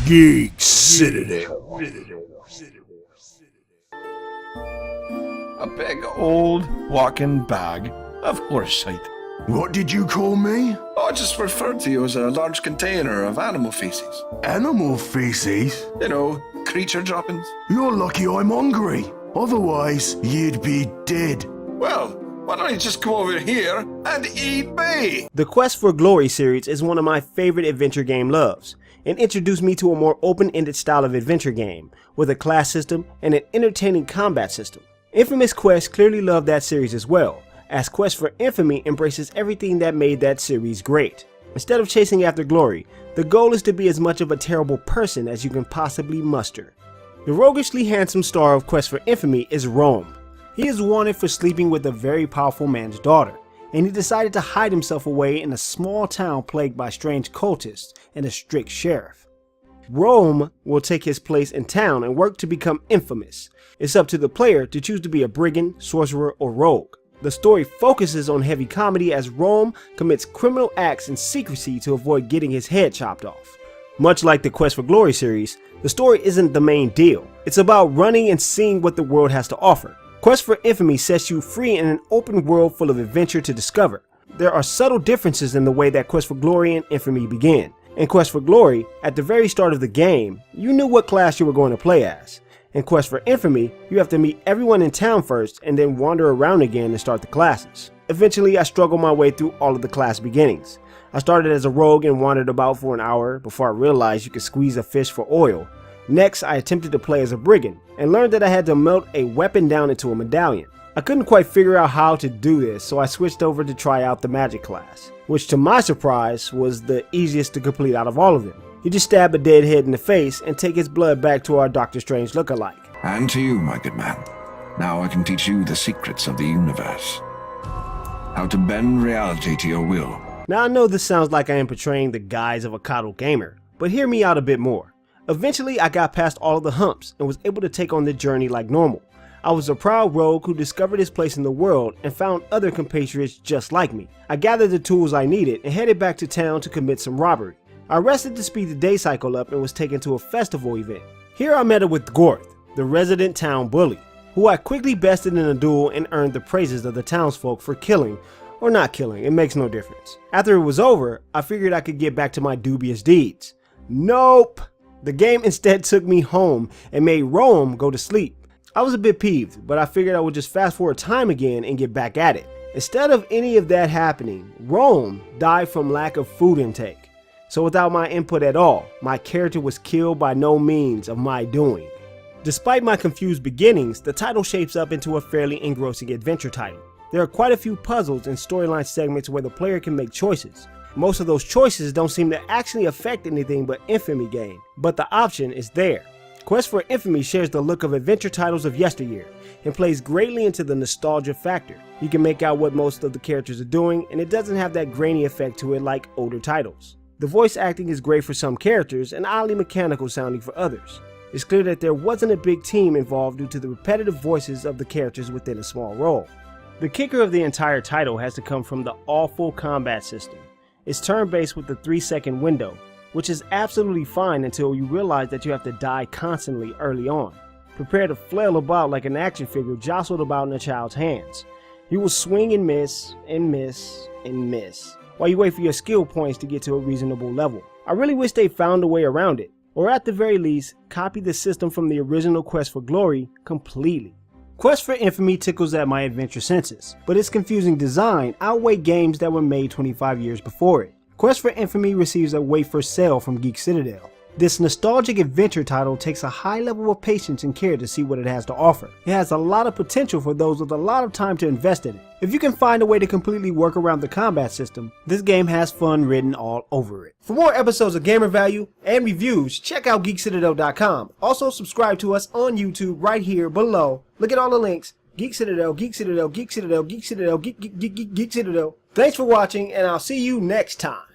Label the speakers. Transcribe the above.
Speaker 1: Geek Citadel.
Speaker 2: A big old walking bag of horseshit.
Speaker 1: What did you call me?
Speaker 2: Oh, I just referred to you as a large container of animal feces.
Speaker 1: Animal feces?
Speaker 2: You know, creature droppings.
Speaker 1: You're lucky I'm hungry. Otherwise, you'd be dead.
Speaker 2: Well, why don't you just come over here and eat me?
Speaker 3: The Quest for Glory series is one of my favorite adventure game loves, and introduced me to a more open-ended style of adventure game, with a class system and an entertaining combat system. Infamous Quest clearly loved that series as well, as Quest for Infamy embraces everything that made that series great. Instead of chasing after glory, the goal is to be as much of a terrible person as you can possibly muster. The roguishly handsome star of Quest for Infamy is Rome. He is wanted for sleeping with a very powerful man's daughter, and he decided to hide himself away in a small town plagued by strange cultists and a strict sheriff. Rome will take his place in town and work to become infamous. It's up to the player to choose to be a brigand, sorcerer, or rogue. The story focuses on heavy comedy as Rome commits criminal acts in secrecy to avoid getting his head chopped off. Much like the Quest for Glory series, the story isn't the main deal. It's about running and seeing what the world has to offer. Quest for Infamy sets you free in an open world full of adventure to discover. There are subtle differences in the way that Quest for Glory and Infamy begin. In Quest for Glory, at the very start of the game, you knew what class you were going to play as. In Quest for Infamy, you have to meet everyone in town first and then wander around again and start the classes. Eventually, I struggled my way through all of the class beginnings. I started as a rogue and wandered about for an hour before I realized you could squeeze a fish for oil. Next, I attempted to play as a brigand and learned that I had to melt a weapon down into a medallion. I couldn't quite figure out how to do this, so I switched over to try out the magic class, which to my surprise was the easiest to complete out of all of them. You just stab a dead head in the face and take its blood back to our Doctor Strange lookalike.
Speaker 2: And to you, my good man. Now I can teach you the secrets of the universe. How to bend reality to your will.
Speaker 3: Now I know this sounds like I am portraying the guise of a coddled gamer, but hear me out a bit more. Eventually I got past all of the humps and was able to take on the journey like normal. I was a proud rogue who discovered his place in the world and found other compatriots just like me. I gathered the tools I needed and headed back to town to commit some robbery. I rested to speed the day cycle up and was taken to a festival event. Here I met up with Gorth, the resident town bully, who I quickly bested in a duel and earned the praises of the townsfolk for killing, or not killing, it makes no difference. After it was over, I figured I could get back to my dubious deeds. Nope! The game instead took me home and made Rome go to sleep. I was a bit peeved, but I figured I would just fast forward time again and get back at it. Instead of any of that happening, Rome died from lack of food intake. So without my input at all, my character was killed by no means of my doing. Despite my confused beginnings, the title shapes up into a fairly engrossing adventure title. There are quite a few puzzles and storyline segments where the player can make choices. Most of those choices don't seem to actually affect anything but Infamy game, but the option is there. Quest for Infamy shares the look of adventure titles of yesteryear and plays greatly into the nostalgia factor. You can make out what most of the characters are doing, and it doesn't have that grainy effect to it like older titles. The voice acting is great for some characters and oddly mechanical sounding for others. It's clear that there wasn't a big team involved due to the repetitive voices of the characters within a small role. The kicker of the entire title has to come from the awful combat system. It's turn-based with a 3-second window, which is absolutely fine until you realize that you have to die constantly early on. Prepare to flail about like an action figure jostled about in a child's hands. You will swing and miss, and miss, and miss, while you wait for your skill points to get to a reasonable level. I really wish they found a way around it, or at the very least, copy the system from the original Quest for Glory completely. Quest for Infamy tickles at my adventure senses, but its confusing design outweighed games that were made 25 years before it. Quest for Infamy receives a wait for sale from Geek Citadel. This nostalgic adventure title takes a high level of patience and care to see what it has to offer. It has a lot of potential for those with a lot of time to invest in it. If you can find a way to completely work around the combat system, this game has fun written all over it. For more episodes of Gamer Value and reviews, check out GeekCitadel.com. Also subscribe to us on YouTube right here below. Look at all the links. Geek Citadel, Geek Citadel, Geek Citadel, Geek Citadel, Geek Citadel. Thanks for watching, and I'll see you next time.